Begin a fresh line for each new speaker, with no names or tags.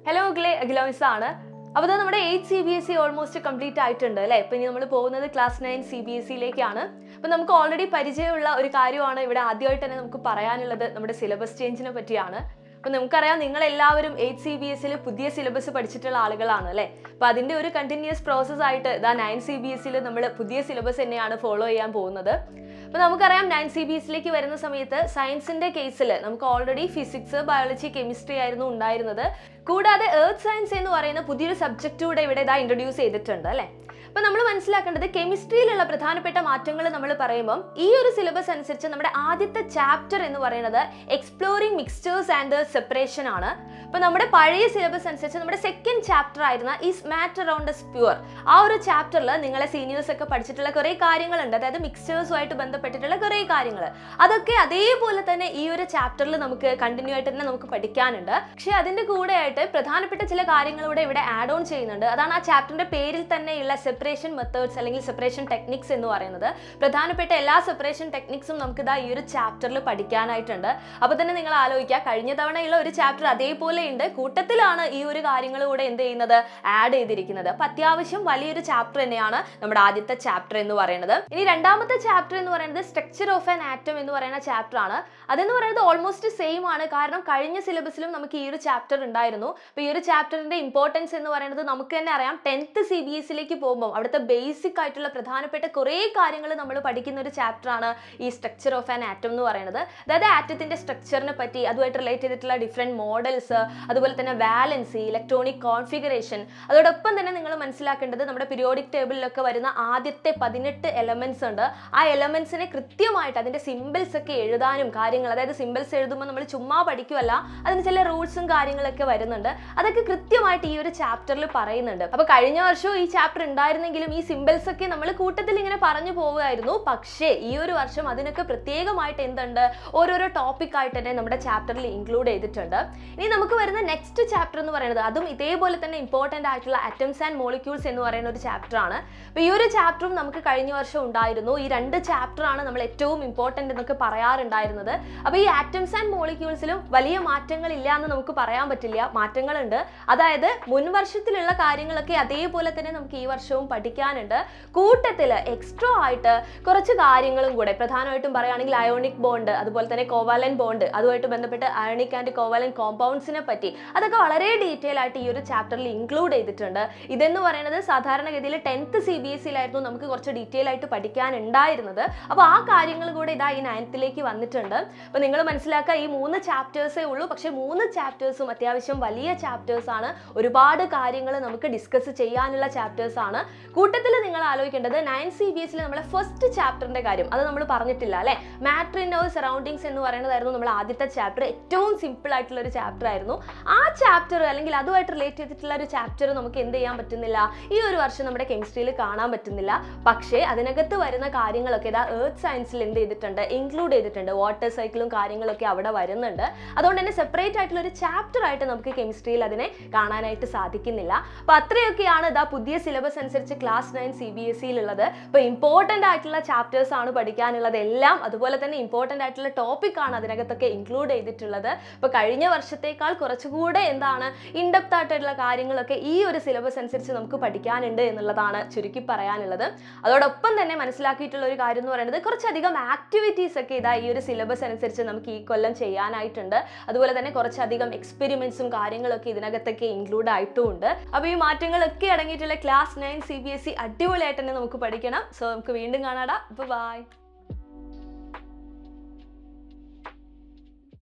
Hello മക്കളെ, അഖില miss ആണ്. അപ്പോൾ നമ്മുടെ 8 CBSE ഓൾമോസ്റ്റ് കംപ്ലീറ്റ് ആയിട്ടുണ്ട് അല്ലേ. ഇപ്പം ഇനി നമ്മൾ പോകുന്നത് ക്ലാസ് 9 CBSEയിലേക്കാണ്. അപ്പോൾ നമുക്ക് ഓൾറെഡി പരിചയമുള്ള ഒരു കാര്യമാണ് ഇവിടെ ആദ്യമായിട്ട് തന്നെ നമുക്ക് പറയാനുള്ളത്, നമ്മുടെ സിലബസ് ചേഞ്ചിനെ പറ്റിയാണ്. അപ്പോൾ നമുക്കറിയാം നിങ്ങളെല്ലാവരും 8 CBSEയിൽ പുതിയ സിലബസ് പഠിച്ചിട്ടുള്ള ആളുകളാണ് അല്ലേ. അപ്പോൾ അതിൻ്റെ ഒരു കണ്ടിന്യൂസ് പ്രോസസ് ആയിട്ട് 9 CBSEയിൽ നമ്മൾ പുതിയ സിലബസ് തന്നെയാണ് ഫോളോ ചെയ്യാൻ പോകുന്നത്. അപ്പോൾ നമുക്കറിയാം 9 CBSEയിലേക്ക് വരുന്ന സമയത്ത് സയൻസിൻ്റെ കേസിൽ നമുക്ക് ഓൾറെഡി ഫിസിക്സ്, ബയോളജി, കെമിസ്ട്രി ആയിരുന്നു ഉണ്ടായിരുന്നത്. കൂടാതെ എർത്ത് സയൻസ് എന്ന് പറയുന്ന പുതിയൊരു സബ്ജക്റ്റ് കൂടെ ഇവിടെ ഇൻട്രൊഡ്യൂസ് ചെയ്തിട്ടുണ്ട് അല്ലേ. അപ്പോൾ നമ്മൾ മനസ്സിലാക്കേണ്ടത് കെമിസ്ട്രിയിലുള്ള പ്രധാനപ്പെട്ട മാറ്റങ്ങൾ നമ്മൾ പറയുമ്പം ഈ ഒരു സിലബസ് അനുസരിച്ച് നമ്മുടെ ആദ്യത്തെ ചാപ്റ്റർ എന്ന് പറയുന്നത് എക്സ്പ്ലോറിംഗ് മിക്സ്ചേഴ്സ് ആൻഡ് സെപ്പറേഷൻ ആണ്. അപ്പോൾ നമ്മുടെ പഴയ സിലബസ് അനുസരിച്ച് നമ്മുടെ സെക്കൻഡ് ചാപ്റ്റർ ആയിരുന്ന is matter around S pure, ആ ഒരു ചാപ്റ്ററിൽ നിങ്ങളെ സീനിയേഴ്സ് ഒക്കെ പഠിച്ചിട്ടുള്ള കുറേ കാര്യങ്ങളുണ്ട്, അതായത് മിക്സ്ചേഴ്സുമായിട്ട് ബന്ധപ്പെട്ടിട്ടുള്ള കുറേ കാര്യങ്ങൾ. അതൊക്കെ അതേപോലെ തന്നെ ഈ ഒരു ചാപ്റ്ററിൽ നമുക്ക് കണ്ടിന്യൂ ആയിട്ട് തന്നെ നമുക്ക് പഠിക്കാനുണ്ട്. പക്ഷേ അതിൻ്റെ കൂടെ ആയിട്ട് പ്രധാനപ്പെട്ട ചില കാര്യങ്ങളൂടെ ഇവിടെ ആഡ് ഓൺ ചെയ്യുന്നുണ്ട്. അതാണ് ആ ചാപ്റ്ററിന്റെ പേരിൽ തന്നെയുള്ള സെപ്പറേഷൻ മെത്തേഡ്സ് അല്ലെങ്കിൽ സെപ്പറേഷൻ ടെക്നിക്സ് എന്ന് പറയുന്നത്. പ്രധാനപ്പെട്ട എല്ലാ സെപ്പറേഷൻ ടെക്നിക്സും നമുക്ക് ഈ ഒരു ചാപ്റ്ററിൽ പഠിക്കാനായിട്ടുണ്ട്. അപ്പോൾ തന്നെ നിങ്ങൾ ആലോചിക്കുക, കഴിഞ്ഞ തവണയുള്ള ഒരു ചാപ്റ്റർ അതേപോലെ ഉണ്ട്, കൂട്ടത്തിലാണ് ഈ ഒരു കാര്യങ്ങൾ കൂടെ എന്ത് ചെയ്യുന്നത്, ആഡ് ചെയ്തിരിക്കുന്നത്. അപ്പോൾ അത്യാവശ്യം വലിയൊരു ചാപ്റ്റർ തന്നെയാണ് നമ്മുടെ ആദ്യത്തെ ചാപ്റ്റർ എന്ന് പറയുന്നത്. ഇനി രണ്ടാമത്തെ ചാപ്റ്റർ എന്ന് പറയുന്നത് സ്ട്രക്ചർ ഓഫ് ആൻ ആറ്റം എന്ന് പറയുന്ന ചാപ്റ്റർ ആണ്. അതെന്ന് പറയുന്നത് ഓൾമോസ്റ്റ് സെയിം ആണ്, കാരണം കഴിഞ്ഞ സിലബസിലും നമുക്ക് ഈ ഒരു ചാപ്റ്റർ ഉണ്ടായിരുന്നു. അപ്പോൾ ഈ ഒരു ചാപ്റ്ററിന്റെ ഇമ്പോർട്ടൻസ് എന്ന് പറയുന്നത് നമുക്ക് തന്നെ അറിയാം. 10th CBSEയിലേക്ക് പോകുമ്പോൾ അവിടുത്തെ ബേസിക് ആയിട്ടുള്ള പ്രധാനപ്പെട്ട കുറേ കാര്യങ്ങൾ നമ്മൾ പഠിക്കുന്ന ഒരു ചാപ്റ്റർ ആണ് ഈ സ്ട്രക്ചർ ഓഫ് ആൻ ആറ്റം എന്ന് പറയുന്നത്. അതായത് ആറ്റത്തിന്റെ സ്ട്രക്ചറിനെ പറ്റി, അതുമായിട്ട് റിലേറ്റ് ചെയ്തിട്ടുള്ള ഡിഫറെന്റ് മോഡൽസ്, അതുപോലെ തന്നെ വാലൻസി, ഇലക്ട്രോണിക് കോൺഫിഗറേഷൻ. അതോടൊപ്പം തന്നെ നിങ്ങൾ മനസ്സിലാക്കേണ്ടത് നമ്മുടെ പീരിയോഡിക് ടേബിളിലൊക്കെ വരുന്ന ആദ്യത്തെ 18 എലമെന്റ്സ് ഉണ്ട്. ആ എലമെന്റ്സിനെ കൃത്യമായിട്ട് അതിന്റെ സിമ്പിൾസ് ഒക്കെ എഴുതാനും കാര്യങ്ങൾ, അതായത് സിമ്പിൾസ് എഴുതുമ്പോൾ നമ്മൾ ചുമ്മാ പഠിക്കുമല്ല, അതിന് ചില റൂൾസും കാര്യങ്ങളൊക്കെ വരുന്നുണ്ട്. അതൊക്കെ കൃത്യമായിട്ട് ഈ ഒരു ചാപ്റ്ററിൽ പറയുന്നുണ്ട്. അപ്പോൾ കഴിഞ്ഞ വർഷവും ഈ ചാപ്റ്റർ ഉണ്ടായിരുന്നെങ്കിലും ഈ സിമ്പിൾസ് ഒക്കെ നമ്മൾ കൂട്ടത്തിൽ ഇങ്ങനെ പറഞ്ഞു പോവുമായിരുന്നു. പക്ഷേ ഈ ഒരു വർഷം അതിനൊക്കെ പ്രത്യേകമായിട്ട് എന്തുണ്ട്, ഓരോരോ ടോപ്പിക് ആയിട്ട് തന്നെ നമ്മുടെ ചാപ്റ്ററിൽ ഇൻക്ലൂഡ് ചെയ്തിട്ടുണ്ട്. ഇനി നമുക്ക് വരുന്ന നെക്സ്റ്റ് ചാപ്റ്റർ എന്ന് പറയുന്നത് അതും ഇതേപോലെ തന്നെ ഇമ്പോർട്ടൻ്റ് ആയിട്ടുള്ള ആറ്റംസ് ആൻഡ് മോളിക്യൂൾസ് എന്ന് പറയുന്ന ഒരു ചാപ്റ്റർ ആണ്. അപ്പോൾ ഈ ഒരു ചാപ്റ്ററും നമുക്ക് കഴിഞ്ഞ വർഷം ഉണ്ടായിരുന്നു. ഈ രണ്ട് ചാപ്റ്റർ ആണ് നമ്മൾ ഏറ്റവും ഇമ്പോർട്ടൻ്റ് എന്നൊക്കെ പറയാറുണ്ടായിരുന്നത്. അപ്പോൾ ഈ ആറ്റംസ് ആൻഡ് മോളിക്യൂൾസിലും വലിയ മാറ്റങ്ങൾ ഇല്ല എന്ന് നമുക്ക് പറയാൻ പറ്റില്ല, മാറ്റങ്ങളുണ്ട്. അതായത് മുൻ വർഷത്തിലുള്ള കാര്യങ്ങളൊക്കെ അതേപോലെ തന്നെ നമുക്ക് ഈ വർഷവും പഠിക്കാനുണ്ട്. കൂട്ടത്തിൽ എക്സ്ട്രാ ആയിട്ട് കുറച്ച് കാര്യങ്ങളും കൂടെ, പ്രധാനമായിട്ടും പറയുകയാണെങ്കിൽ അയോണിക് ബോണ്ട്, അതുപോലെ തന്നെ കോവാലൻ ബോണ്ട്, അതുമായിട്ട് ബന്ധപ്പെട്ട് അയോണിക് ആൻഡ് കോവാലൻ കോമ്പൗണ്ട്സിനെ പറ്റി അതൊക്കെ വളരെ ഡീറ്റെയിൽ ആയിട്ട് ഈ ഒരു ചാപ്റ്ററിൽ ഇൻക്ലൂഡ് ചെയ്തിട്ടുണ്ട്. ഇതെന്ന് പറയുന്നത് സാധാരണഗതിയിൽ 10th CBSEയിലായിരുന്നു നമുക്ക് കുറച്ച് ഡീറ്റെയിൽ ആയിട്ട് പഠിക്കാനുണ്ടായിരുന്നത്. അപ്പോൾ ആ കാര്യങ്ങൾ കൂടെ ഈ 9th വന്നിട്ടുണ്ട്. അപ്പോൾ നിങ്ങൾ മനസ്സിലാക്കുക, ഈ 3 ചാപ്റ്റേഴ്സേ ഉള്ളൂ, പക്ഷേ 3 ചാപ്റ്റേഴ്സും അത്യാവശ്യം വലിയ ചാപ്റ്റേഴ്സ് ആണ്. ഒരുപാട് കാര്യങ്ങൾ നമുക്ക് ഡിസ്കസ് ചെയ്യാനുള്ള ചാപ്റ്റേഴ്സ് ആണ്. കൂട്ടത്തിൽ നിങ്ങൾ ആലോചിക്കേണ്ടത് 9 CBSEയിൽ നമ്മളെ ഫസ്റ്റ് ചാപ്റ്ററിന്റെ കാര്യം അത് നമ്മൾ പറഞ്ഞിട്ടില്ല അല്ലേ. മാറ്റർ ഇൻ അവർ സറൗണ്ടിങ്സ് എന്ന് പറയുന്നതായിരുന്നു നമ്മൾ ആദ്യത്തെ ചാപ്റ്റർ. ഏറ്റവും സിമ്പിൾ ആയിട്ടുള്ള ഒരു ചാപ്റ്റർ ആയിരുന്നു. ആ ചാപ്റ്റർ അല്ലെങ്കിൽ അതുമായിട്ട് റിലേറ്റ് ചെയ്തിട്ടുള്ള ഒരു ചാപ്റ്റർ നമുക്ക് എന്ത് ചെയ്യാൻ പറ്റുന്നില്ല, ഈ ഒരു വർഷം നമ്മുടെ കെമിസ്ട്രിയിൽ കാണാൻ പറ്റുന്നില്ല. പക്ഷേ അതിനകത്ത് വരുന്ന കാര്യങ്ങളൊക്കെ എർത്ത് സയൻസിൽ എന്ത് ചെയ്തിട്ടുണ്ട്, ഇൻക്ലൂഡ് ചെയ്തിട്ടുണ്ട്. വാട്ടർ സൈക്കിളും കാര്യങ്ങളൊക്കെ അവിടെ വരുന്നുണ്ട്. അതുകൊണ്ട് തന്നെ സെപ്പറേറ്റ് ആയിട്ടുള്ള ഒരു ചാപ്റ്റർ ആയിട്ട് നമുക്ക് കെമിസ്ട്രിയിൽ അതിനെ കാണാനായിട്ട് സാധിക്കുന്നില്ല. അപ്പോൾ അത്രയൊക്കെയാണ് പുതിയ സിലബസ് അനുസരിച്ച് ക്ലാസ് 9 CBSEയിലുള്ളത്. ഇപ്പോൾ ഇമ്പോർട്ടൻ്റ് ആയിട്ടുള്ള ചാപ്റ്റേഴ്സ് ആണ് പഠിക്കാനുള്ളത് എല്ലാം. അതുപോലെ തന്നെ ഇമ്പോർട്ടൻ്റ് ആയിട്ടുള്ള ടോപ്പിക് ആണ് അതിനകത്തൊക്കെ ഇൻക്ലൂഡ് ചെയ്തിട്ടുള്ളത്. ഇപ്പോൾ കഴിഞ്ഞ വർഷത്തേക്കാൾ കുറച്ചുകൂടെ ഇൻഡെപ്ത് ആയിട്ടുള്ള കാര്യങ്ങളൊക്കെ ഈ ഒരു സിലബസ് അനുസരിച്ച് നമുക്ക് പഠിക്കാനുണ്ട് എന്നുള്ളതാണ് ചുരുക്കി പറയാനുള്ളത്. അതോടൊപ്പം തന്നെ മനസ്സിലാക്കിയിട്ടുള്ള ഒരു കാര്യം എന്ന് പറയുന്നത് കുറച്ചധികം ആക്ടിവിറ്റീസ് ഒക്കെ ഈ ഒരു സിലബസ് അനുസരിച്ച് നമുക്ക് ഈ കൊല്ലം ചെയ്യാനായിട്ടുണ്ട്. അതുപോലെ തന്നെ കുറച്ചധികം എക്സ്പെരിമെന്റ്സും കാര്യങ്ങളൊക്കെ ഇതിനകത്തൊക്കെ ഇൻക്ലൂഡ് ആയിട്ടുമുണ്ട്. അപ്പോൾ ഈ മാറ്റങ്ങളൊക്കെ അടങ്ങിയിട്ടുള്ള ക്ലാസ് 9 CBSE അടിപൊളിയായിട്ട് തന്നെ നമുക്ക് പഠിക്കണം. സോ നമുക്ക് വീണ്ടും കാണാം. ബൈ.